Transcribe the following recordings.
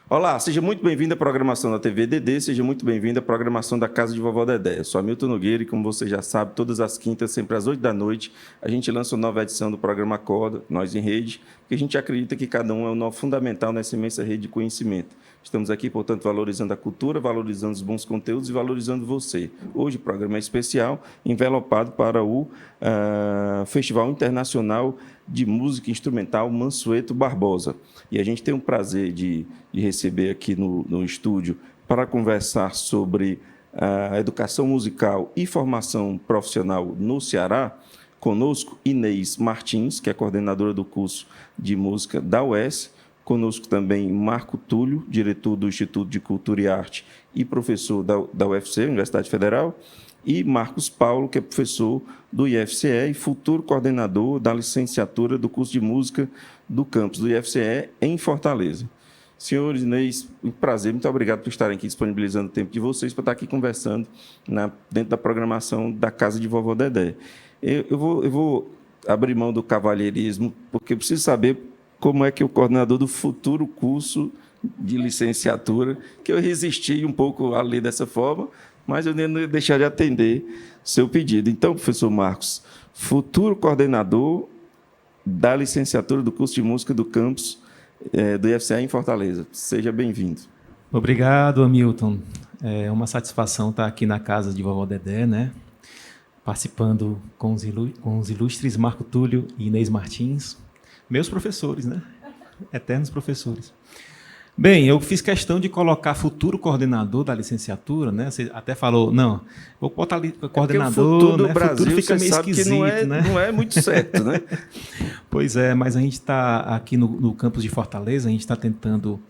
Olá, seja muito bem-vindo à programação da TV DD, seja muito bem-vindo à programação da Casa de Vovó Dedé. Eu sou Hamilton Nogueira e, como você já sabe, todas as quintas, sempre às 8 da noite, a gente lança uma nova edição do programa Acorda, Nós em Rede, porque a gente acredita que cada um é um nó fundamental nessa imensa rede de conhecimento. Estamos aqui, portanto, valorizando a cultura, valorizando os bons conteúdos e valorizando você. Hoje o programa é especial, envelopado para o Festival Internacional de Música Instrumental Mansueto Barbosa. E a gente tem o prazer de receber aqui no estúdio para conversar sobre a educação musical e formação profissional no Ceará. Conosco, Inês Martins, que é coordenadora do curso de música da UES. Conosco também Marco Túlio, diretor do Instituto de Cultura e Arte e professor da UFC, Universidade Federal. E Marcos Paulo, que é professor do IFCE e futuro coordenador da licenciatura do curso de música do campus do IFCE em Fortaleza. Senhores, Inês, um prazer, muito obrigado por estarem aqui disponibilizando o tempo de vocês para estar aqui conversando dentro da programação da Casa de Vovó Dedé. Eu vou abrir mão do cavalheirismo, porque eu preciso saber como é que o coordenador do futuro curso de licenciatura, que eu resisti um pouco a ler dessa forma, mas eu nem ia deixar de atender seu pedido. Então, professor Marcos, futuro coordenador da licenciatura do curso de música do campus do IFCE em Fortaleza. Seja bem-vindo. Obrigado, Hamilton. É uma satisfação estar aqui na casa de Vovó Dedé, né? Participando com os ilustres Marco Túlio e Inês Martins, meus professores, né? Eternos professores. Bem, eu fiz questão de colocar futuro coordenador da licenciatura, né? Você até falou, não, vou botar ali coordenador, o futuro do né? Brasil, futuro fica meio sabe esquisito, que né? Não é muito certo, né? Pois é, mas a gente está aqui no campus de Fortaleza, a gente está tentando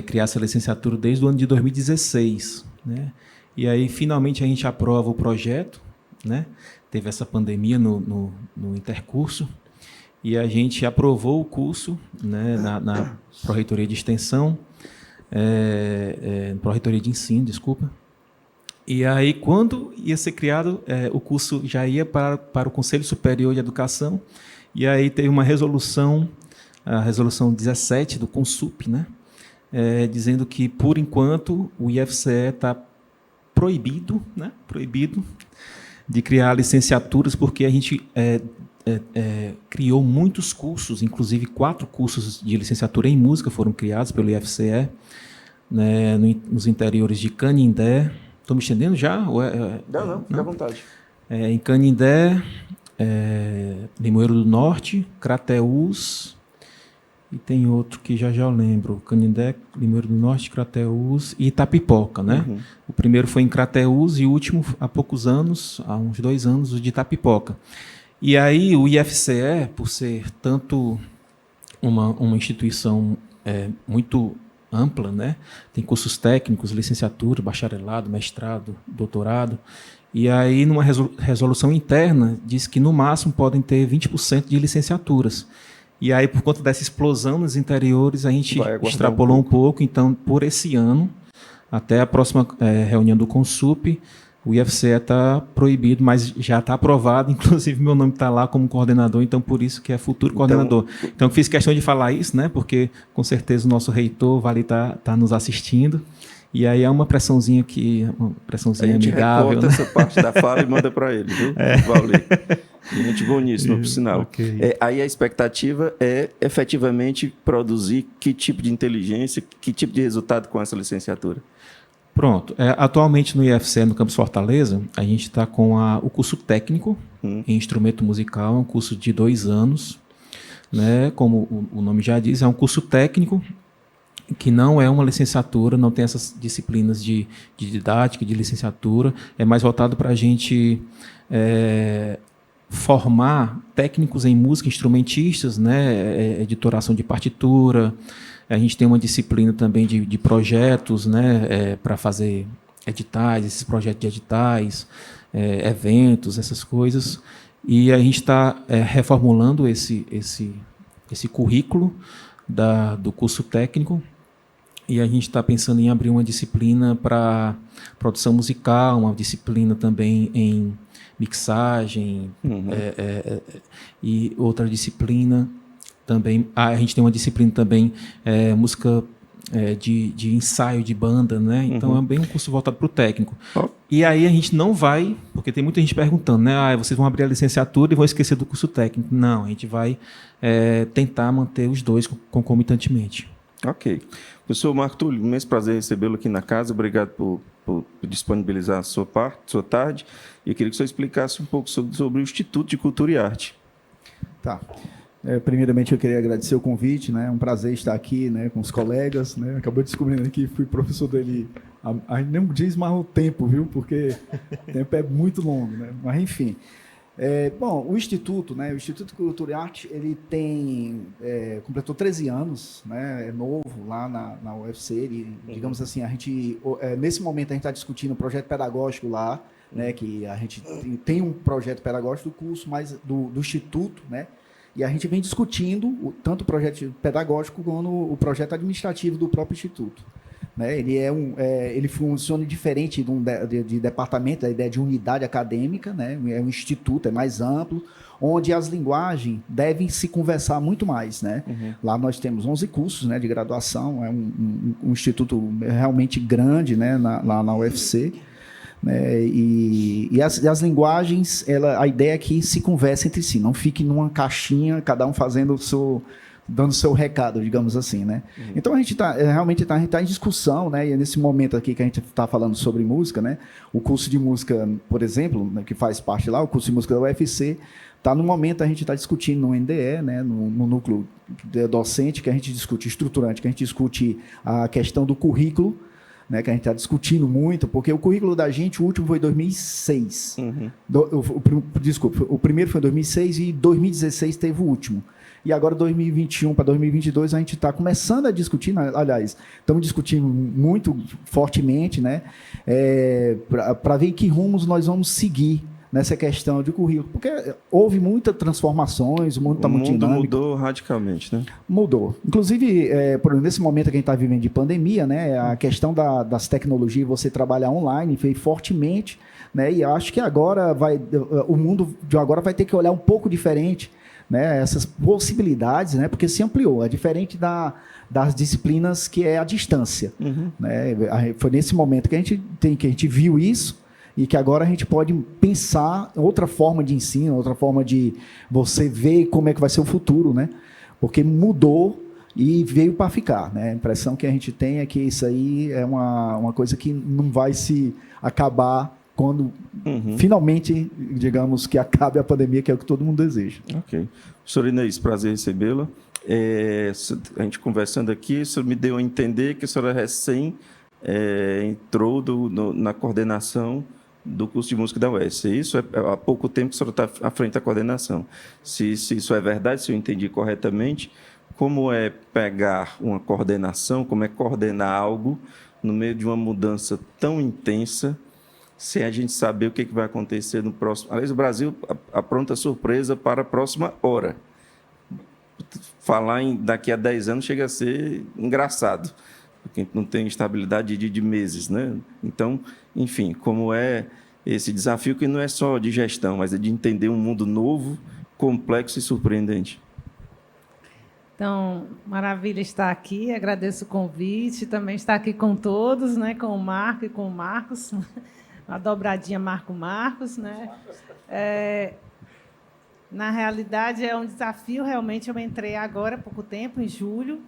criar essa licenciatura desde o ano de 2016, né? E aí, finalmente, a gente aprova o projeto, né? Teve essa pandemia no intercurso, e a gente aprovou o curso, né, na Pró-Reitoria de Extensão, Pró-Reitoria de Ensino, desculpa. E aí, quando ia ser criado, o curso já ia para o Conselho Superior de Educação, e aí teve uma resolução, a resolução 17 do CONSUP, né, dizendo que, por enquanto, o IFCE está proibido de criar licenciaturas, porque a gente criou muitos cursos, inclusive 4 cursos de licenciatura em música foram criados pelo IFCE, né, nos interiores de Canindé. Estou me estendendo já? Não, fica à vontade. Em Canindé, Limoeiro do Norte, Crateús, e tem outro que já eu lembro, Canindé, Limoeiro do Norte, Crateús e Itapipoca, né? Uhum. O primeiro foi em Crateús e o último, há poucos anos, há uns 2 anos, o de Itapipoca. E aí o IFCE, por ser tanto uma instituição muito ampla, né? Tem cursos técnicos, licenciatura, bacharelado, mestrado, doutorado, e aí numa resolução interna diz que no máximo podem ter 20% de licenciaturas. E aí, por conta dessa explosão nos interiores, a gente extrapolou um pouco. Então, por esse ano, até a próxima reunião do CONSUP, o IFCE está proibido, mas já está aprovado, inclusive meu nome está lá como coordenador, então por isso que é futuro coordenador. Então fiz questão de falar isso, né, porque com certeza o nosso reitor vai estar nos assistindo, e aí é uma pressãozinha amigável. A gente recorta essa parte da fala e manda para ele, viu? Valeu. Gente boníssima, por sinal. Okay. Aí a expectativa é efetivamente produzir que tipo de inteligência, que tipo de resultado com essa licenciatura? Pronto. Atualmente no IFCE, no Campus Fortaleza, a gente está com o curso técnico em instrumento musical, é um curso de 2 anos, né? Como o nome já diz, é um curso técnico que não é uma licenciatura, não tem essas disciplinas de didática, de licenciatura, é mais voltado para a gente formar técnicos em música, instrumentistas, né? Editoração de partitura. A gente tem uma disciplina também de projetos, né, para fazer editais, esses projetos de editais, eventos, essas coisas. E a gente está reformulando esse currículo do curso técnico, e a gente está pensando em abrir uma disciplina para produção musical, uma disciplina também em mixagem, e outra disciplina também. A gente tem uma disciplina também, música de ensaio de banda, né? Então é bem um curso voltado para o técnico. Oh. E aí a gente não vai, porque tem muita gente perguntando, né? Vocês vão abrir a licenciatura e vão esquecer do curso técnico. Não, a gente vai tentar manter os dois concomitantemente. Ok. Professor Marco Túlio, imenso prazer recebê-lo aqui na casa. Obrigado por disponibilizar a sua tarde. E eu queria que o senhor explicasse um pouco sobre o Instituto de Cultura e Arte. Tá. Primeiramente, eu queria agradecer o convite, né? É um prazer estar aqui, né, com os colegas, né? Acabou descobrindo que fui professor dele há nem diz mais o tempo, viu? Porque o tempo é muito longo, né? Mas, enfim. Bom, o Instituto, né? O Instituto de Cultura e Arte, ele completou 13 anos, né? É novo lá na UFC. Ele, digamos assim, a gente, nesse momento, a gente está discutindo um projeto pedagógico lá, né? Que a gente tem um projeto pedagógico do curso, mas do Instituto, né? E a gente vem discutindo tanto o projeto pedagógico quanto o projeto administrativo do próprio Instituto. Né? Ele funciona diferente de departamento, a ideia de unidade acadêmica, né? É um instituto, é mais amplo, onde as linguagens devem se conversar muito mais. Né? Lá nós temos 11 cursos, né, de graduação, é um instituto realmente grande, né, lá na UFC. Né? E as linguagens, a ideia é que se converse entre si, não fique numa caixinha, cada um dando o seu recado, digamos assim, né? Então a gente realmente está em discussão, né? E nesse momento aqui que a gente está falando sobre música, né? O curso de música, por exemplo, né, que faz parte lá, o curso de música da UFC, está no momento a gente está discutindo no NDE, né? No núcleo docente, que a gente discute estruturante, que a gente discute a questão do currículo, né, que a gente está discutindo muito, porque o currículo da gente, o último foi em 2006. Desculpa, o primeiro foi em 2006 e em 2016 teve o último. E agora, 2021 para 2022, a gente está começando a discutir, aliás, estamos discutindo muito fortemente, né, para ver que rumos nós vamos seguir nessa questão de currículo, porque houve muitas transformações, o mundo está muito dinâmico. O mundo mudou radicalmente, né? Mudou. Inclusive, nesse momento que a gente está vivendo de pandemia, né, a questão das tecnologias, você trabalhar online, veio fortemente, né, e acho que agora o mundo de agora vai ter que olhar um pouco diferente, né, essas possibilidades, né, porque se ampliou. É diferente das disciplinas que é a distância. Né? Foi nesse momento que a gente viu isso, e que agora a gente pode pensar outra forma de ensino, outra forma de você ver como é que vai ser o futuro, né? Porque mudou e veio para ficar, né? A impressão que a gente tem é que isso aí é uma coisa que não vai se acabar quando finalmente, digamos, que acabe a pandemia, que é o que todo mundo deseja. Ok. Professor Inês, prazer recebê-la. A gente conversando aqui, o senhor me deu a entender que a senhora recém entrou na coordenação do curso de música da UES. Isso há pouco tempo que a senhora está à frente da coordenação. Se isso é verdade, se eu entendi corretamente, como é pegar uma coordenação, como é coordenar algo no meio de uma mudança tão intensa, sem a gente saber o que vai acontecer no próximo... Aliás, o Brasil apronta surpresa para a próxima hora. Falar daqui a 10 anos chega a ser engraçado, porque não tem estabilidade de meses, né? Então, enfim, como é esse desafio que não é só de gestão, mas é de entender um mundo novo, complexo e surpreendente. Então, maravilha estar aqui, agradeço o convite, também estar aqui com todos, né, com o Marco e com o Marcos, a dobradinha Marco-Marcos, né? Na realidade, é um desafio, realmente, eu entrei agora há pouco tempo, em julho.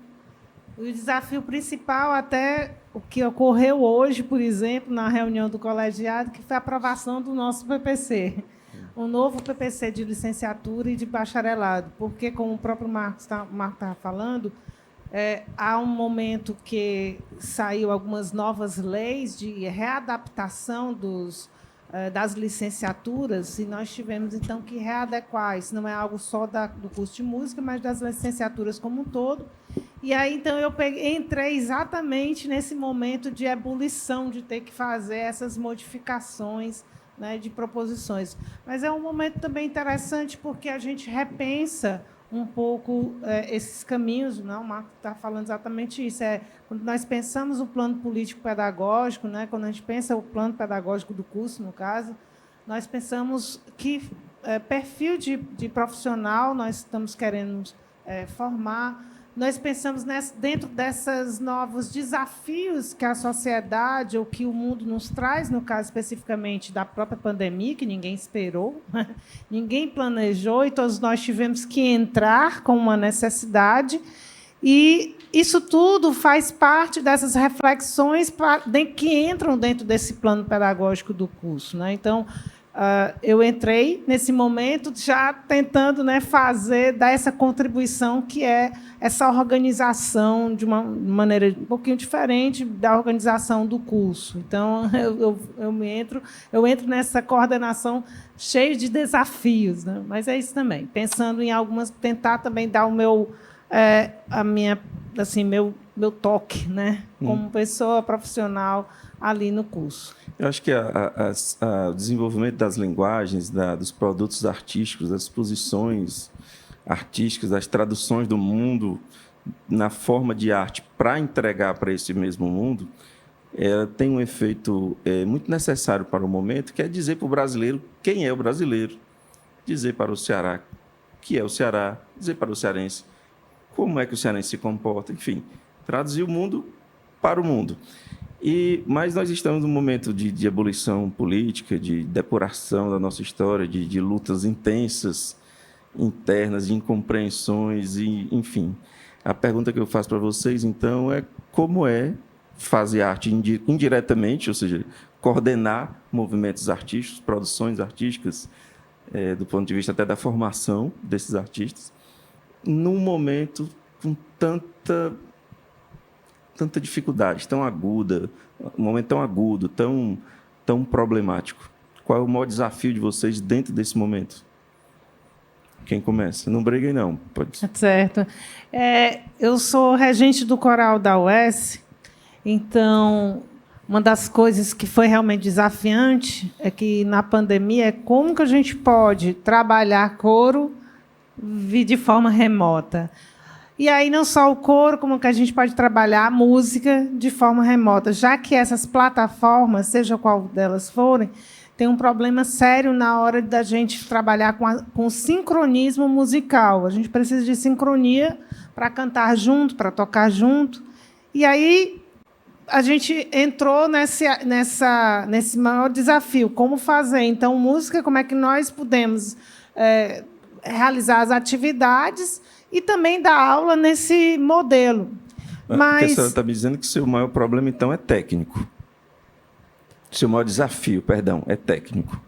O desafio principal, até o que ocorreu hoje, por exemplo, na reunião do colegiado, que foi a aprovação do nosso PPC, um novo PPC de licenciatura e de bacharelado, porque, como o próprio Marco estava falando, há um momento que saiu algumas novas leis de readaptação das licenciaturas, e nós tivemos, então, que readequar. Isso não é algo só do curso de música, mas das licenciaturas como um todo. E aí, então, eu entrei exatamente nesse momento de ebulição, de ter que fazer essas modificações, né, de proposições. Mas é um momento também interessante, porque a gente repensa um pouco esses caminhos, não? O Marco está falando exatamente isso. Quando nós pensamos o plano político-pedagógico, né, quando a gente pensa o plano pedagógico do curso, no caso, nós pensamos que perfil de profissional nós estamos querendo formar, nós pensamos dentro desses novos desafios que a sociedade ou que o mundo nos traz, no caso especificamente da própria pandemia, que ninguém esperou, ninguém planejou, e todos nós tivemos que entrar com uma necessidade. E isso tudo faz parte dessas reflexões que entram dentro desse plano pedagógico do curso, né? Então, eu entrei nesse momento já tentando, né, dar essa contribuição, que é essa organização de uma maneira um pouquinho diferente da organização do curso. Então, eu entro nessa coordenação cheia de desafios, né? Mas é isso também, pensando em algumas, tentar também dar o meu meu toque, né, como pessoa profissional ali no curso. Eu acho que o desenvolvimento das linguagens, dos produtos artísticos, das exposições artísticas, das traduções do mundo na forma de arte para entregar para esse mesmo mundo, tem um efeito muito necessário para o momento, que é dizer para o brasileiro quem é o brasileiro, dizer para o Ceará que é o Ceará, dizer para o cearense como é que o cearense se comporta, enfim, traduzir o mundo para o mundo. Mas nós estamos num momento de ebulição política, de depuração da nossa história, de lutas intensas, internas, de incompreensões, enfim. A pergunta que eu faço para vocês, então, é como é fazer arte indiretamente, ou seja, coordenar movimentos artísticos, produções artísticas, do ponto de vista até da formação desses artistas, num momento com tanta dificuldade, tão aguda, um momento tão agudo, tão problemático. Qual é o maior desafio de vocês dentro desse momento? Quem começa? Não briguem, não. Pode. Certo. Eu sou regente do coral da UES, então, uma das coisas que foi realmente desafiante é que, na pandemia, como que a gente pode trabalhar coro de forma remota. E aí, não só o coro, como que a gente pode trabalhar a música de forma remota, já que essas plataformas, seja qual delas forem, tem um problema sério na hora da gente trabalhar com sincronismo musical. A gente precisa de sincronia para cantar junto, para tocar junto. E aí a gente entrou nesse maior desafio. Como fazer, então, música, como é que nós podemos realizar as atividades e também dar aula nesse modelo. Mas a senhora está me dizendo que o seu maior problema, então, é técnico. O seu maior desafio, perdão, é técnico.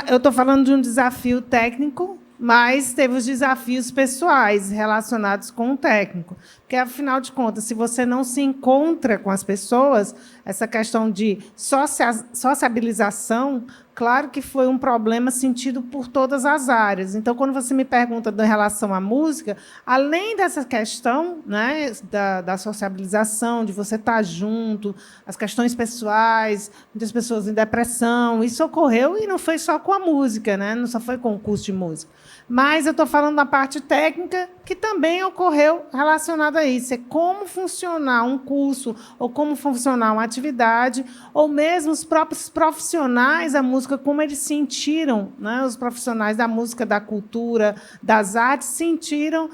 Eu estou falando de um desafio técnico, mas teve os desafios pessoais relacionados com o técnico. Porque, afinal de contas, se você não se encontra com as pessoas, essa questão de sociabilização, claro que foi um problema sentido por todas as áreas. Então, quando você me pergunta em relação à música, além dessa questão, né, da sociabilização, de você estar junto, as questões pessoais, muitas pessoas em depressão, isso ocorreu e não foi só com a música, né? Não só foi com o curso de música. Mas eu estou falando da parte técnica, que também ocorreu relacionada a isso. É como funcionar um curso, ou como funcionar uma atividade, ou mesmo os próprios profissionais da música, como eles sentiram, né? Os profissionais da música, da cultura, das artes, sentiram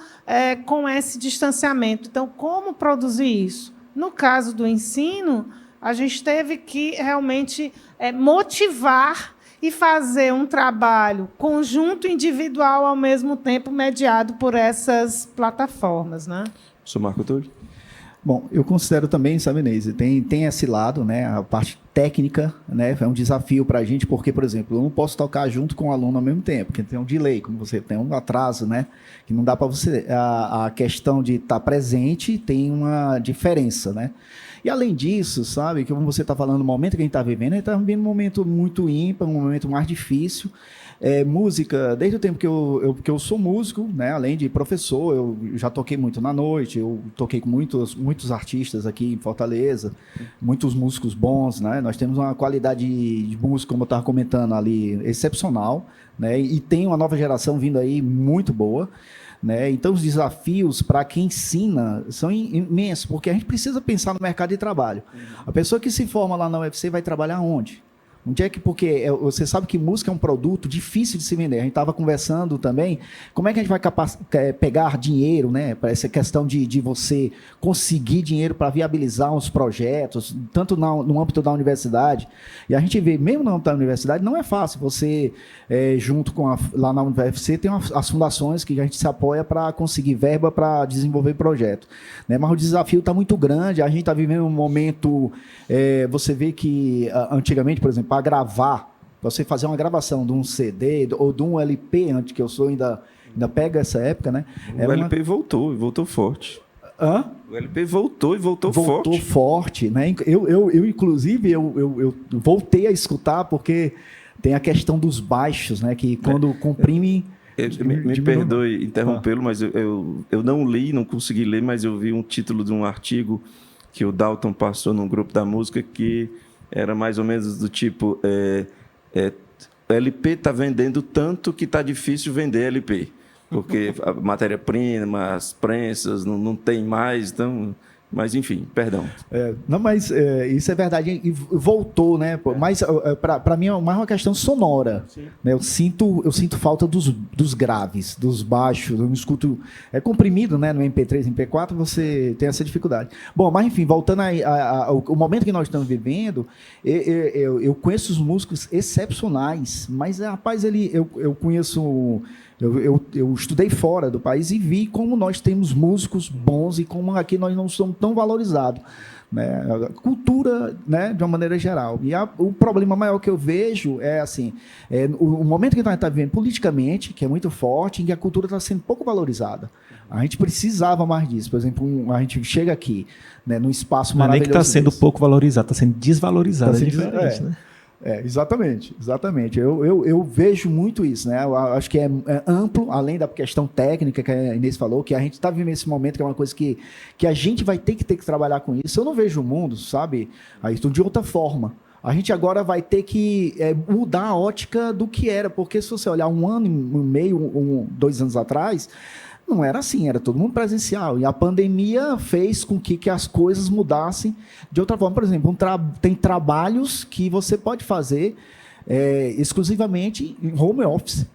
com esse distanciamento. Então, como produzir isso? No caso do ensino, a gente teve que realmente motivar e fazer um trabalho conjunto e individual ao mesmo tempo, mediado por essas plataformas, né? Sou Marco Túlio. Bom, eu considero também, sabe, Neise, tem esse lado, né, a parte técnica, né, é um desafio para a gente, porque, por exemplo, eu não posso tocar junto com o aluno ao mesmo tempo, porque tem um delay, como você tem um atraso, né, que não dá para você, a questão de estar presente tem uma diferença, né. E, além disso, sabe, que como você está falando, o momento que a gente está vivendo, a gente está vivendo um momento muito ímpar, um momento mais difícil. Música, desde o tempo que eu sou músico, né, além de professor, eu já toquei muito na noite, eu toquei com muitos artistas aqui em Fortaleza, muitos músicos bons, né, nós temos uma qualidade de música, como eu estava comentando ali, excepcional, né, e tem uma nova geração vindo aí muito boa. Né? Então, os desafios para quem ensina são imensos, porque a gente precisa pensar no mercado de trabalho. A pessoa que se forma lá na UFC vai trabalhar onde? Onde é que, porque você sabe que música é um produto difícil de se vender. A gente estava conversando também, como é que a gente vai pegar dinheiro, né, para essa questão de você conseguir dinheiro para viabilizar os projetos, tanto no âmbito da universidade. E a gente vê, mesmo no âmbito da universidade, não é fácil. Você, junto com lá na UFC, tem as fundações que a gente se apoia para conseguir verba para desenvolver projeto. Né? Mas o desafio está muito grande, a gente está vivendo um momento, você vê que antigamente, por exemplo, para gravar, você fazer uma gravação de um CD ou de um LP, antes que eu sou ainda pega essa época, né? O LP voltou forte. Hã? O LP voltou forte. Voltou forte, né? Inclusive, eu voltei a escutar porque tem a questão dos baixos, né? Que quando comprime... Me perdoe interrompê-lo, mas eu não li, não consegui ler, mas eu vi um título de um artigo que o Dalton passou num grupo da música que era mais ou menos do tipo LP está vendendo tanto que está difícil vender LP, porque a matéria-prima, as prensas não tem mais, então... Mas, enfim, perdão. Não, mas isso é verdade. E voltou, né? Mas, para mim, é mais uma questão sonora. Né? Eu sinto falta dos graves, dos baixos. Eu não escuto... É comprimido, né? No MP3, MP4, você tem essa dificuldade. Bom, mas, enfim, voltando ao momento que nós estamos vivendo, eu conheço os músicos excepcionais, mas, rapaz, eu conheço... Eu estudei fora do país e vi como nós temos músicos bons e como aqui nós não somos tão valorizados. Né? A cultura, né, de uma maneira geral. E o problema maior que eu vejo é assim, o momento que nós estamos vivendo politicamente, que é muito forte, em que a cultura está sendo pouco valorizada. A gente precisava mais disso. Por exemplo, a gente chega aqui, né, num espaço maravilhoso. Não é nem que está sendo pouco valorizado, está sendo desvalorizado. É diferente, né? Exatamente. Eu vejo muito isso, né? Eu acho que é amplo, além da questão técnica que a Inês falou, que a gente está vivendo esse momento, que é uma coisa que a gente vai ter que trabalhar com isso. Eu não vejo o mundo, sabe, Ayrton, de outra forma. A gente agora vai ter que mudar a ótica do que era, porque se você olhar 1 ano e meio, 2 anos atrás, não era assim, era todo mundo presencial. E a pandemia fez com que as coisas mudassem de outra forma. Por exemplo, tem trabalhos que você pode fazer exclusivamente em home office.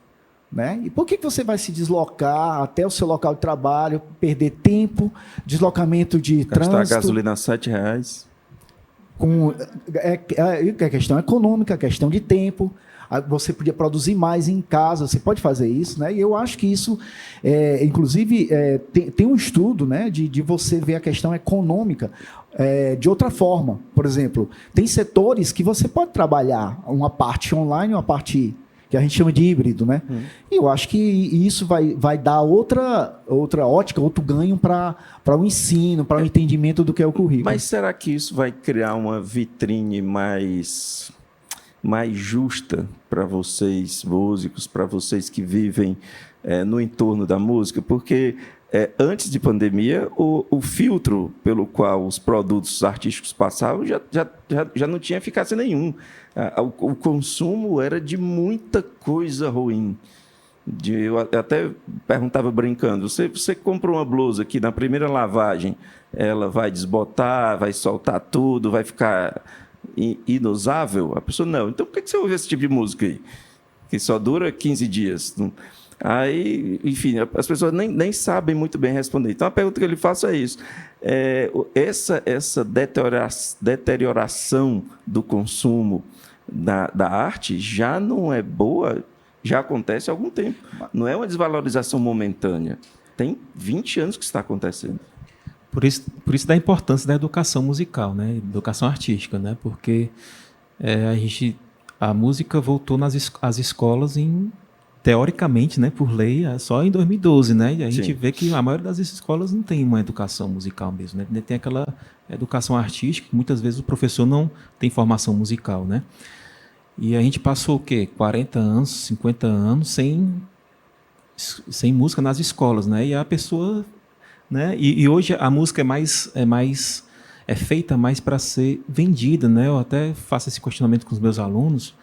Né? E por que você vai se deslocar até o seu local de trabalho, perder tempo, deslocamento de trânsito? Gastar gasolina a R$7. A questão econômica, a questão de tempo. Você podia produzir mais em casa, você pode fazer isso, né? E eu acho que isso, inclusive, tem um estudo, né, de você ver a questão econômica de outra forma. Por exemplo, tem setores que você pode trabalhar uma parte online e uma parte que a gente chama de híbrido, né? E eu acho que isso vai dar outra ótica, outro ganho para o ensino, para o entendimento do que é o currículo. Mas será que isso vai criar uma vitrine mais justa para vocês músicos, para vocês que vivem no entorno da música? Porque antes de pandemia, o filtro pelo qual os produtos artísticos passavam já não tinha eficácia nenhum. O consumo era de muita coisa ruim. Eu até perguntava brincando, você comprou uma blusa que na primeira lavagem ela vai desbotar, vai soltar tudo, vai ficar inusável? A pessoa, não. Então, por que você ouve esse tipo de música aí? Que só dura 15 dias. Aí, enfim, as pessoas nem sabem muito bem responder. Então, a pergunta que eu lhe faço é isso. Essa deterioração do consumo da arte já não é boa, já acontece há algum tempo. Não é uma desvalorização momentânea. Tem 20 anos que está acontecendo. Por isso da importância da educação musical, né? Educação artística, né? Porque a música voltou às escolas teoricamente, né, por lei, só em 2012, né? E a gente vê que a maioria das escolas não tem uma educação musical mesmo, né? Tem aquela educação artística, que muitas vezes o professor não tem formação musical, né? E a gente passou o quê? 40 anos, 50 anos sem música nas escolas, né? E a pessoa, né? E hoje a música é feita mais para ser vendida, né? Eu até faço esse questionamento com os meus alunos.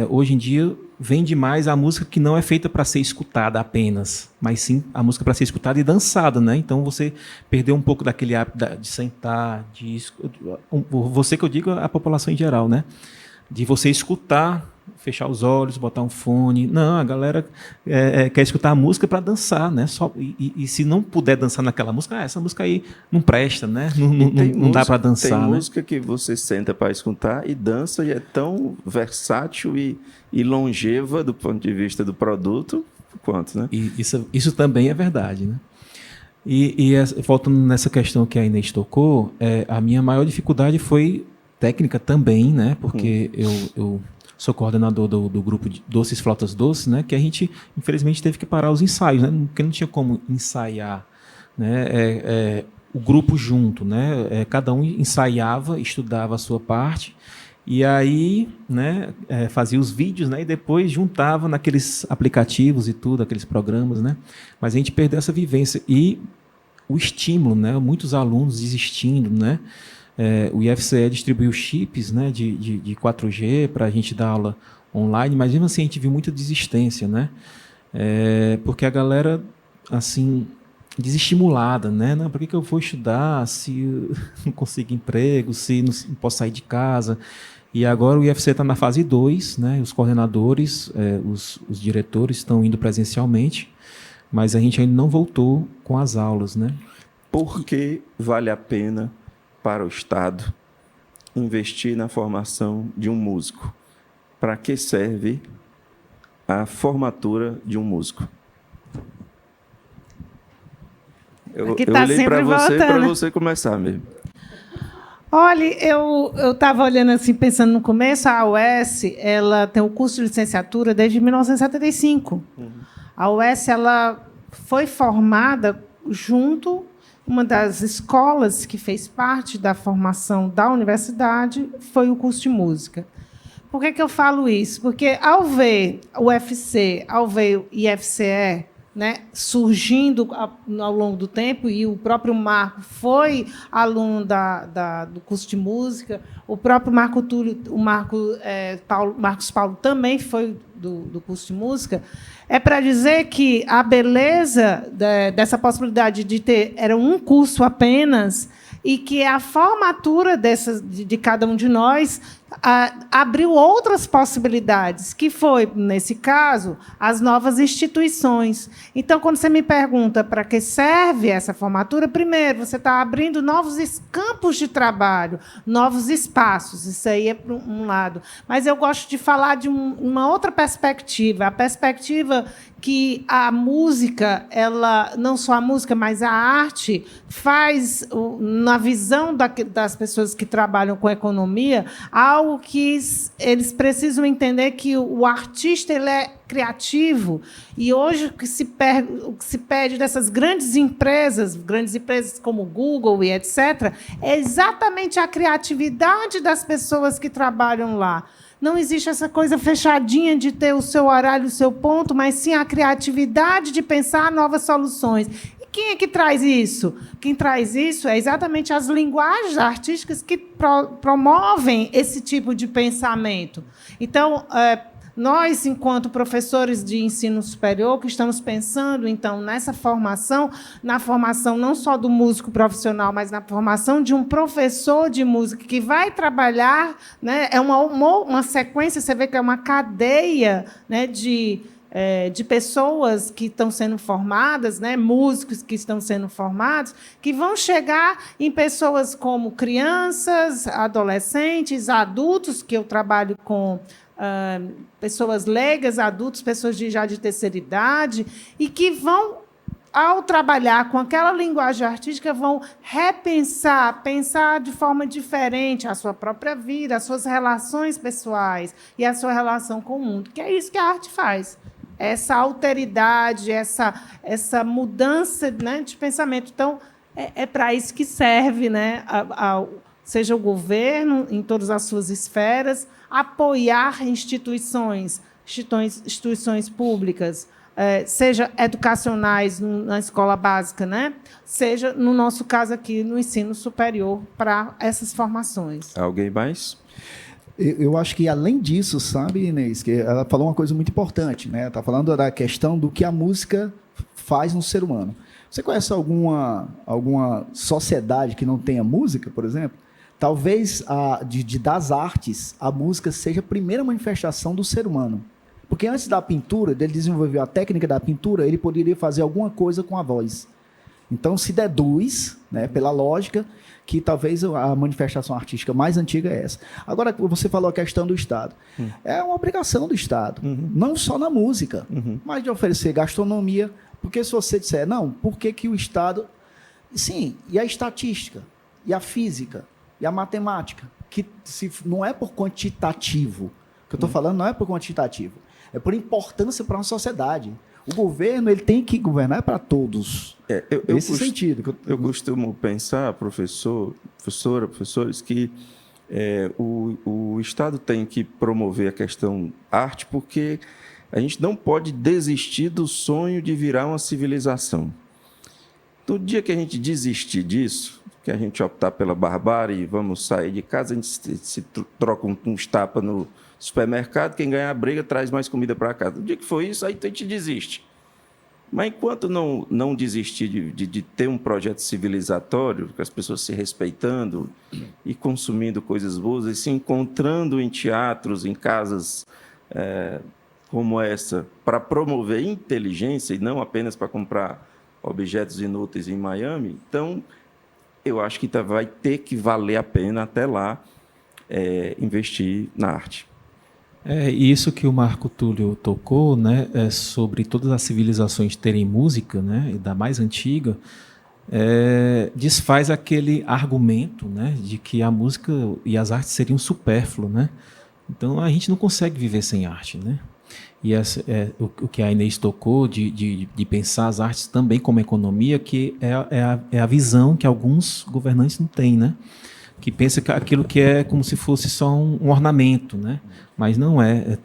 Hoje em dia vende mais a música que não é feita para ser escutada apenas, mas sim a música para ser escutada e dançada, né? Então você perdeu um pouco daquele hábito de sentar, você que eu digo a população em geral, né? de você escutar, fechar os olhos, botar um fone. Não, a galera quer escutar a música para dançar, né? E se não puder dançar naquela música, essa música aí não presta, né? Não dá para dançar. Tem né? música que você senta para escutar e dança e é tão versátil e longeva do ponto de vista do produto quanto, né? E isso também é verdade, né? E voltando nessa questão que a Inês tocou, a minha maior dificuldade foi técnica também, né? Porque eu sou coordenador do grupo de Doces Flautas Doces, né? Que a gente, infelizmente, teve que parar os ensaios, né? Porque não tinha como ensaiar, né? O grupo junto, né? Cada um ensaiava, estudava a sua parte e aí, né? Fazia os vídeos, né? E depois juntava naqueles aplicativos e tudo, aqueles programas, né? Mas a gente perdeu essa vivência e o estímulo, né? Muitos alunos desistindo, né? O IFCE distribuiu chips, né, de 4G para a gente dar aula online, mas mesmo assim a gente viu muita desistência, né? Porque a galera, assim, desestimulada, né? Não, por que eu vou estudar se eu não consigo emprego, se não posso sair de casa? E agora o IFCE está na fase 2, né? Os coordenadores, os diretores estão indo presencialmente, mas a gente ainda não voltou com as aulas, né? Por que vale a pena para o Estado investir na formação de um músico? Para que serve a formatura de um músico? Eu olhei para você começar mesmo. Olha, eu estava olhando assim, pensando no começo, a UES, ela tem o curso de licenciatura desde 1975. A UES, ela foi formada junto. Uma das escolas que fez parte da formação da universidade foi o curso de música. Por que eu falo isso? Porque, ao ver o UFC, ao ver o IFCE, né, surgindo ao longo do tempo, e o próprio Marco foi aluno do curso de música, o próprio Marco Túlio, o Marcos Paulo também foi do curso de música, é para dizer que a beleza dessa possibilidade de ter era um curso apenas e que a formatura de cada um de nós abriu outras possibilidades, que foi, nesse caso, as novas instituições. Então, quando você me pergunta para que serve essa formatura, primeiro, você está abrindo novos campos de trabalho, novos espaços, isso aí é por um lado. Mas eu gosto de falar de uma outra perspectiva, a perspectiva que a música, ela, não só a música, mas a arte, faz, na visão das pessoas que trabalham com economia, algo que eles precisam entender que o artista ele é criativo. E hoje o que se pede dessas grandes empresas como Google e etc., é exatamente a criatividade das pessoas que trabalham lá. Não existe essa coisa fechadinha de ter o seu horário, o seu ponto, mas sim a criatividade de pensar novas soluções. E quem é que traz isso? Quem traz isso é exatamente as linguagens artísticas que promovem esse tipo de pensamento. Então, nós, enquanto professores de ensino superior, que estamos pensando, então, nessa formação, na formação não só do músico profissional, mas na formação de um professor de música que vai trabalhar, né, é uma sequência, você vê que é uma cadeia, né, de pessoas que estão sendo formadas, né, músicos que estão sendo formados, que vão chegar em pessoas como crianças, adolescentes, adultos, que eu trabalho com pessoas leigas, adultos, pessoas já de terceira idade, e que vão, ao trabalhar com aquela linguagem artística, vão pensar de forma diferente a sua própria vida, as suas relações pessoais e a sua relação com o mundo, que é isso que a arte faz. Essa alteridade, essa mudança, né, de pensamento. Então, é para isso que serve, né, seja o governo, em todas as suas esferas, apoiar instituições públicas, seja educacionais na escola básica, né? Seja, no nosso caso aqui, no ensino superior, para essas formações. Alguém mais? Eu acho que, além disso, sabe, Inês, que ela falou uma coisa muito importante, né? Está falando da questão do que a música faz no ser humano. Você conhece alguma sociedade que não tenha música, por exemplo? talvez das artes, a música seja a primeira manifestação do ser humano. Porque antes da pintura, dele desenvolver a técnica da pintura, ele poderia fazer alguma coisa com a voz. Então, se deduz, né, pela lógica, que talvez a manifestação artística mais antiga é essa. Agora, você falou a questão do Estado. É uma obrigação do Estado, não só na música, mas de oferecer gastronomia. Porque se você disser, não, por que o Estado... Sim, e a estatística, e a física, e a matemática, que não é por quantitativo. O que eu estou falando não é por quantitativo. É por importância para uma sociedade. O governo ele tem que governar para todos. Sentido. Eu costumo pensar, professores, que o Estado tem que promover a questão arte porque a gente não pode desistir do sonho de virar uma civilização. No dia que a gente desistir disso, que a gente optar pela barbárie e vamos sair de casa, a gente se troca uns tapas no supermercado, quem ganhar a briga traz mais comida para casa. No dia que for isso, aí a gente desiste. Mas enquanto não desistir de ter um projeto civilizatório, com as pessoas se respeitando e consumindo coisas boas, e se encontrando em teatros, em casas como essa, para promover inteligência e não apenas para comprar objetos inúteis em Miami, então eu acho que vai ter que valer a pena até lá investir na arte. Isso que o Marco Túlio tocou, né, sobre todas as civilizações terem música, né, e da mais antiga, desfaz aquele argumento, né, de que a música e as artes seriam supérfluas, né? Então a gente não consegue viver sem arte, né? E o que a Inês tocou de pensar as artes também como economia, que é a visão que alguns governantes não têm, né? Que pensa que aquilo que é como se fosse só um ornamento, né? Mas não é.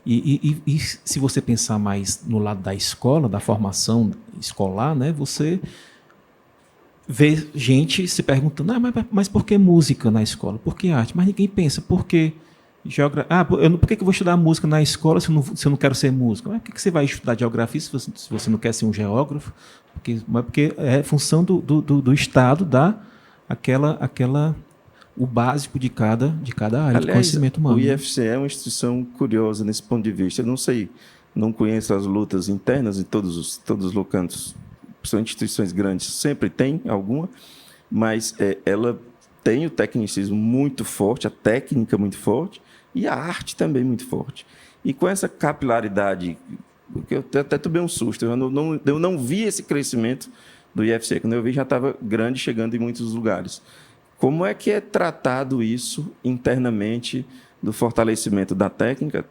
E se você pensar mais no lado da escola, da formação escolar, né? Você vê gente se perguntando, mas por que música na escola? Por que arte? Mas ninguém pensa, por que por que eu vou estudar música na escola se eu não quero ser músico? Mas por que você vai estudar geografia se você não quer ser um geógrafo? Porque é função do Estado dar o básico de cada área. Aliás, de conhecimento humano. O IFCE é uma instituição curiosa nesse ponto de vista. Eu não conheço as lutas internas em todos os locantos. São instituições grandes, sempre tem alguma, mas ela tem o tecnicismo muito forte, a técnica muito forte, e a arte também muito forte. E com essa capilaridade, porque eu até tomei um susto, eu não vi esse crescimento do IFCE. Quando eu vi, já estava grande, chegando em muitos lugares. Como é que é tratado isso internamente do fortalecimento da técnica?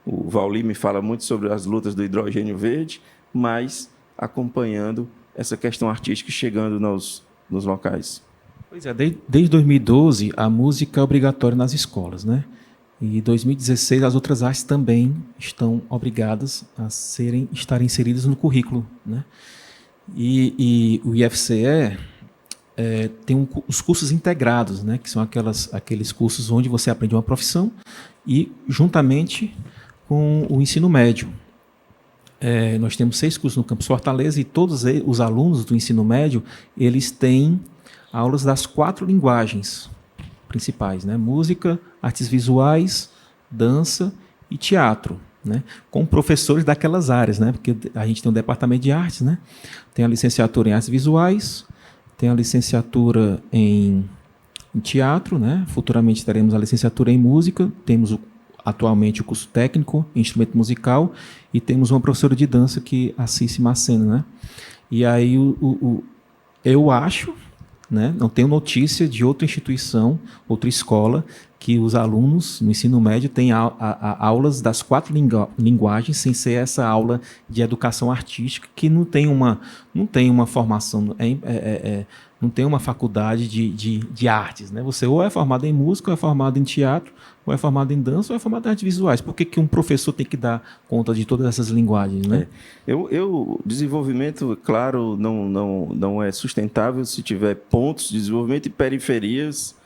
O Vauli me fala muito sobre as lutas do hidrogênio verde, mas acompanhando essa questão artística e chegando nos locais. Pois é, desde 2012 a música é obrigatória nas escolas, né? E em 2016 as outras artes também estão obrigadas a estarem inseridas no currículo, né? E o IFCE tem os cursos integrados, né? Que são aqueles cursos onde você aprende uma profissão e juntamente com o ensino médio. Nós temos 6 cursos no Campus Fortaleza e todos os alunos do ensino médio eles têm aulas das 4 linguagens principais, né? Música, artes visuais, dança e teatro, né? Com professores daquelas áreas, né? Porque a gente tem um departamento de artes, né? Tem a licenciatura em artes visuais, tem a licenciatura em teatro, né? Futuramente teremos a licenciatura em música, temos atualmente o curso técnico em instrumento musical e temos uma professora de dança que é a Cici Macena, né? E aí eu acho, né? Não tenho notícia de outra instituição, outra escola, que os alunos no ensino médio têm aulas das 4 linguagens, sem ser essa aula de educação artística, que não tem uma formação, não tem uma faculdade de artes, né? Você ou é formado em música, ou é formado em teatro, ou é formado em dança, ou é formado em artes visuais. Por que um professor tem que dar conta de todas essas linguagens, né? O desenvolvimento, claro, não é sustentável se tiver pontos de desenvolvimento e periferias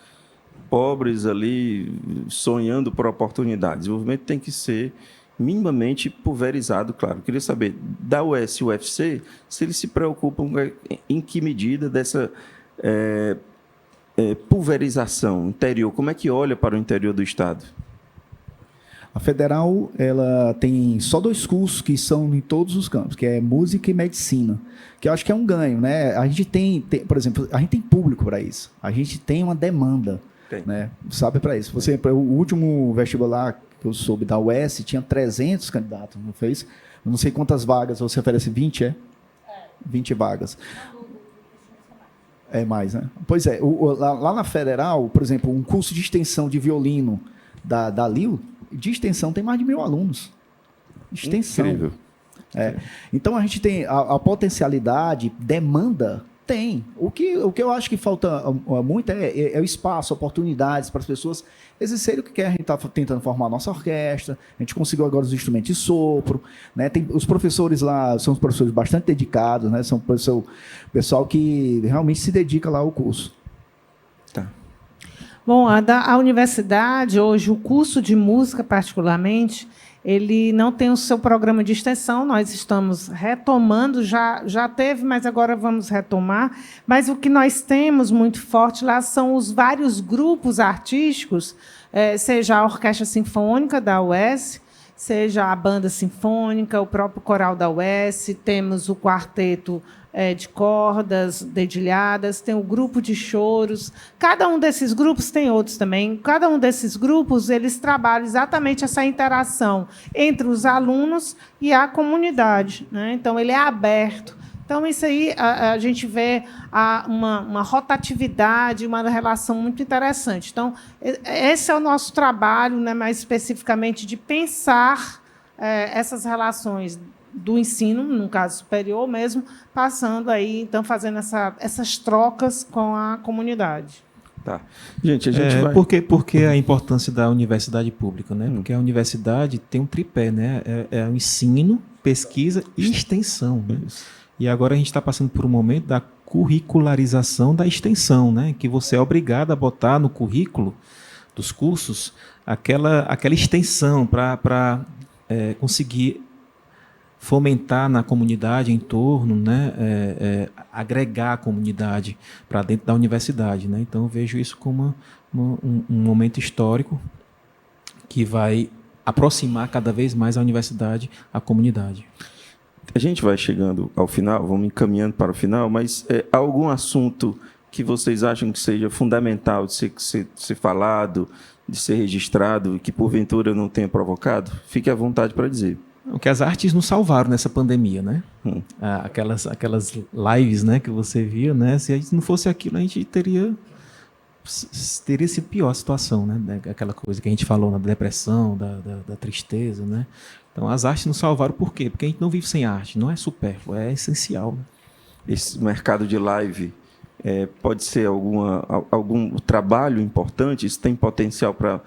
pobres ali, sonhando por oportunidades. O desenvolvimento tem que ser minimamente pulverizado, claro. Eu queria saber, da UES e UFC, se eles se preocupam em que medida dessa pulverização, interior, como é que olha para o interior do Estado? A Federal, ela tem só 2 cursos que são em todos os campos, que é música e medicina, que eu acho que é um ganho, né? A gente tem por exemplo, a gente tem público para isso, a gente tem uma demanda, né? Sabe, para isso. O último vestibular que eu soube da UES tinha 300 candidatos, não fez? Eu não sei quantas vagas, você oferece 20, 20 vagas. É mais, né? Pois é, lá na Federal, por exemplo, um curso de extensão de violino da LIU, de extensão tem mais de 1.000 alunos. Extensão. Incrível. Então a gente tem a potencialidade, demanda, tem. O que eu acho que falta muito é o espaço, oportunidades para as pessoas exercerem o que quer. A gente está tentando formar a nossa orquestra, a gente conseguiu agora os instrumentos de sopro, né? Tem, os professores lá são professores bastante dedicados, né? São pessoal que realmente se dedica lá ao curso. Tá. Bom, a universidade, hoje, o curso de música, particularmente, ele não tem o seu programa de extensão, nós estamos retomando, já teve, mas agora vamos retomar. Mas o que nós temos muito forte lá são os vários grupos artísticos, seja a Orquestra Sinfônica da UES, seja a Banda Sinfônica, o próprio Coral da UES, temos o Quarteto de cordas dedilhadas, tem o grupo de choros. Cada um desses grupos tem outros também. Cada um desses grupos eles trabalham exatamente essa interação entre os alunos e a comunidade, né? Então ele é aberto. Então isso aí a gente vê uma rotatividade, uma relação muito interessante. Então esse é o nosso trabalho, né, mais especificamente de pensar essas relações do ensino, no caso superior mesmo, passando aí, então, fazendo essas trocas com a comunidade. Tá. Gente, a gente vai... Por que a importância da universidade pública, né? Porque a universidade tem um tripé, né? É o ensino, pesquisa e extensão. Né? E agora a gente está passando por um momento da curricularização da extensão, né? Que você é obrigado a botar no currículo dos cursos aquela extensão para conseguir fomentar na comunidade em torno, né, agregar a comunidade para dentro da universidade, né? Então eu vejo isso como um momento histórico que vai aproximar cada vez mais a universidade à comunidade. A gente vai chegando ao final, vamos encaminhando para o final, mas há algum assunto que vocês acham que seja fundamental de ser falado, de ser registrado, que porventura não tenha provocado? Fique à vontade para dizer. Que as artes nos salvaram nessa pandemia, né? Aquelas lives, né, que você via, né? Se a gente não fosse aquilo, a gente teria sido pior a situação, né? Aquela coisa que a gente falou na depressão, da tristeza, né? Então as artes nos salvaram por quê? Porque a gente não vive sem arte, não é supérfluo, é essencial. Né? Esse mercado de live pode ser algum trabalho importante? Isso tem potencial para...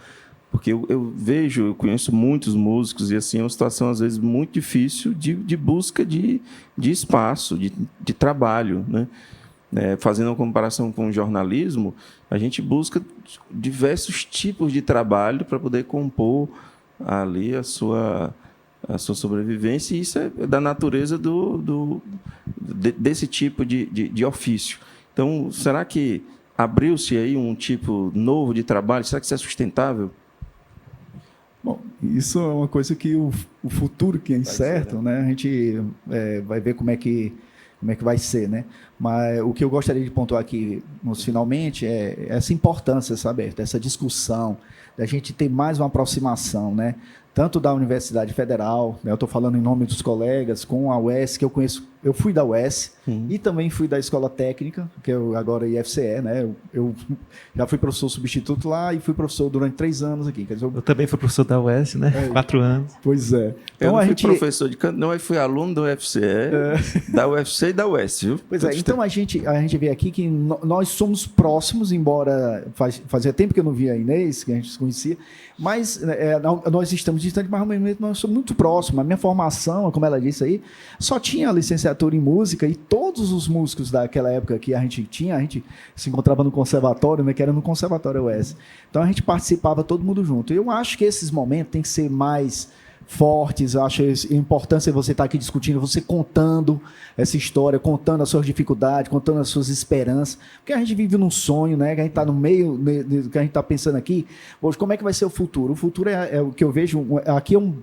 Porque eu conheço muitos músicos e assim é uma situação, às vezes, muito difícil de busca de espaço, de trabalho. Né? Fazendo uma comparação com o jornalismo, a gente busca diversos tipos de trabalho para poder compor ali a sua sobrevivência, e isso é da natureza desse tipo de ofício. Então, será que abriu-se aí um tipo novo de trabalho? Será que isso é sustentável? Bom, isso é uma coisa que o futuro que é incerto, né? A gente vai ver como é que vai ser, né? Mas o que eu gostaria de pontuar aqui, finalmente, é essa importância, sabe, dessa discussão, da gente ter mais uma aproximação, né? Tanto da Universidade Federal, né? Eu estou falando em nome dos colegas, com a UES, que eu conheço, eu fui da UES, e também fui da Escola Técnica, que eu agora é IFCE, né? Eu já fui professor substituto lá e fui professor durante 3 anos aqui. Quer dizer, eu também fui professor da UES, né? 4 anos. Pois é. Então, eu não fui professor de canto, não, eu fui aluno da UFCE, da UFC e da UES, viu? Pois é, então a gente vê aqui que nós somos próximos, embora fazia tempo que eu não via a Inês, que a gente se conhecia, mas nós estamos distantes, mas nós somos muito próximos. A minha formação, como ela disse aí, só tinha a licenciatura em música, e todos os músicos daquela época que a gente se encontrava no conservatório, né, que era no Conservatório UES. Então a gente participava todo mundo junto. Eu acho que esses momentos têm que ser mais fortes. Eu acho a importância de você estar aqui discutindo, você contando essa história, contando as suas dificuldades, contando as suas esperanças. Porque a gente vive num sonho, né? Que a gente está no meio do que a gente está pensando aqui. Hoje, como é que vai ser o futuro? O futuro é o que eu vejo. Aqui é um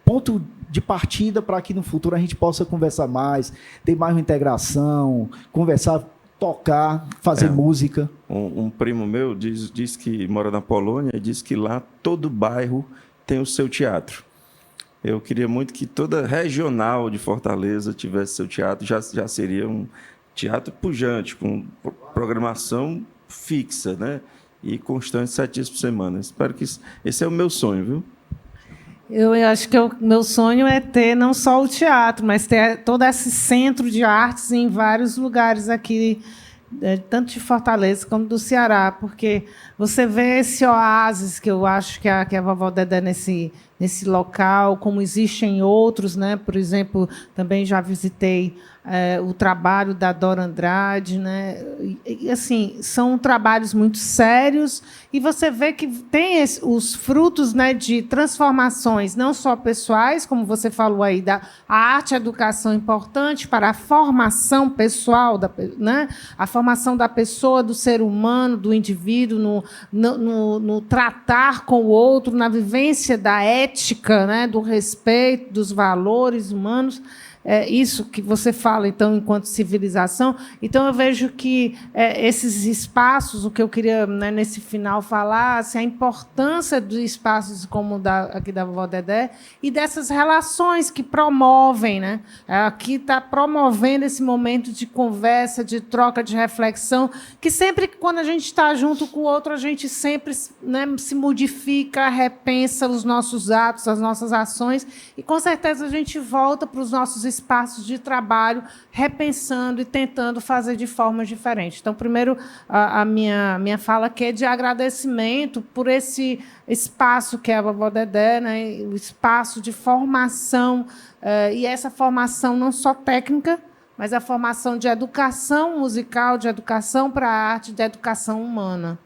ponto de partida para que no futuro a gente possa conversar mais, ter mais uma integração, conversar, tocar, fazer música. Um primo meu diz que mora na Polônia e diz que lá todo bairro tem o seu teatro. Eu queria muito que toda regional de Fortaleza tivesse seu teatro, já seria um teatro pujante, com programação fixa, né? E constante 7 dias por semana. Espero que esse é o meu sonho, viu? Eu acho que o meu sonho é ter não só o teatro, mas ter todo esse centro de artes em vários lugares aqui, tanto de Fortaleza como do Ceará, porque você vê esse oásis que eu acho que a Vovó Dedé nesse local, como existem outros, né? Por exemplo, também já visitei o trabalho da Dora Andrade, né? E, assim, são trabalhos muito sérios e você vê que tem os frutos, né, de transformações, não só pessoais, como você falou aí, a arte e a educação importante para a formação pessoal, né? A formação da pessoa, do ser humano, do indivíduo, no tratar com o outro, na vivência da ética, né, do respeito, dos valores humanos. Isso que você fala, então, enquanto civilização. Então, eu vejo que esses espaços, o que eu queria, né, nesse final falar, assim, a importância dos espaços como aqui da Vovó Dedé e dessas relações que promovem. Né? Aqui está promovendo esse momento de conversa, de troca, de reflexão, que sempre, quando a gente está junto com o outro, a gente sempre, né, se modifica, repensa os nossos atos, as nossas ações, e, com certeza, a gente volta para os nossos espaços de trabalho, repensando e tentando fazer de formas diferentes. Então, primeiro, a minha fala aqui é de agradecimento por esse espaço que é a Vovó Dedé, né? O espaço de formação, e essa formação não só técnica, mas a formação de educação musical, de educação para a arte, de educação humana.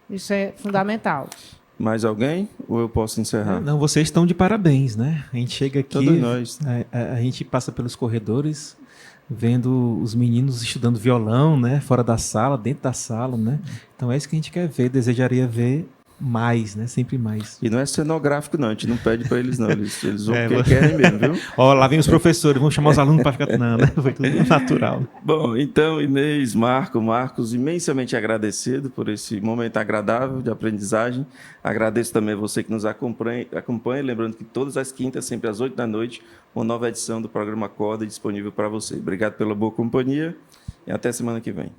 Isso é fundamental. Mais alguém? Ou eu posso encerrar? Não, vocês estão de parabéns, né? A gente chega aqui, todos nós. A gente passa pelos corredores, vendo os meninos estudando violão, né? Fora da sala, dentro da sala, né? Então é isso que a gente quer ver, desejaria ver mais, né? Sempre mais. E não é cenográfico, não. A gente não pede para eles, não. Eles vão porque querem mesmo, viu? Ó, lá vem os professores, vamos chamar os alunos para ficar... Não, né? Foi tudo natural. Bom, então, Inês, Marcos, imensamente agradecido por esse momento agradável de aprendizagem. Agradeço também a você que nos acompanha. Lembrando que todas as quintas, sempre às 8 da noite, uma nova edição do programa Acorda disponível para você. Obrigado pela boa companhia e até semana que vem.